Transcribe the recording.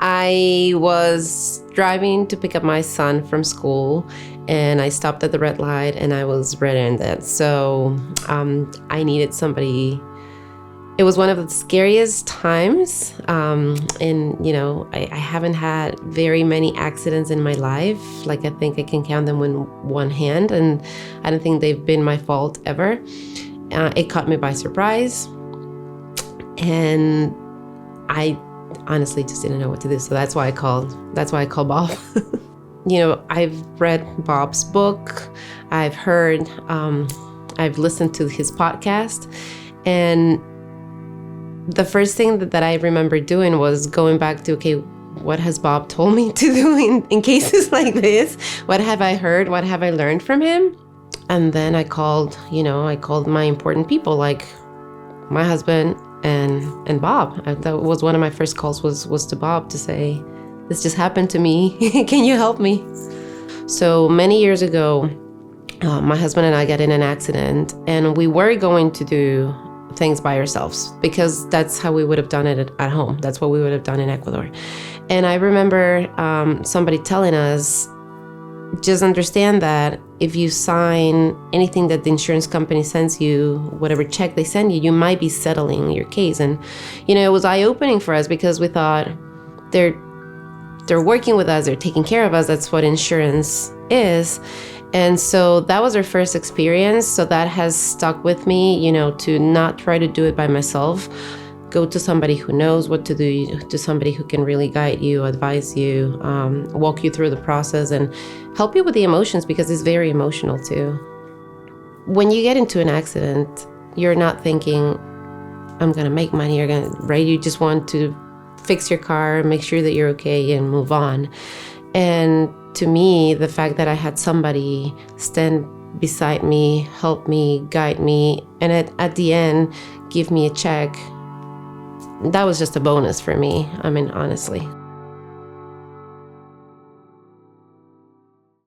I was driving to pick up my son from school, and I stopped at the red light, and I was red-handed. So I needed somebody. It was one of the scariest times. And, I haven't had very many accidents in my life. Like, I think I can count them in one hand, and I don't think they've been my fault ever. It caught me by surprise, and I honestly just didn't know what to do. So that's why I called Bob. I've read Bob's book. I've listened to his podcast. And the first thing that I remember doing was going back to, okay, what has Bob told me to do in cases like this? What have I heard? What have I learned from him? And then I called my important people, like my husband and Bob. That was one of my first calls was to Bob to say, this just happened to me. Can you help me? So many years ago, my husband and I got in an accident, and we were going to do things by ourselves because that's how we would have done it at home. That's what we would have done in Ecuador. And I remember somebody telling us, just understand that if you sign anything that the insurance company sends you, whatever check they send you, you might be settling your case. And, it was eye-opening for us because we thought they're working with us, they're taking care of us. That's what insurance is. And so that was our first experience. So that has stuck with me, to not try to do it by myself. Go to somebody who knows what to do, to somebody who can really guide you, advise you, walk you through the process and help you with the emotions, because it's very emotional too. When you get into an accident, you're not thinking, I'm going to make money, right? You just want to fix your car, make sure that you're okay and move on. And to me, the fact that I had somebody stand beside me, help me, guide me, and at the end, give me a check, that was just a bonus for me. I mean, honestly.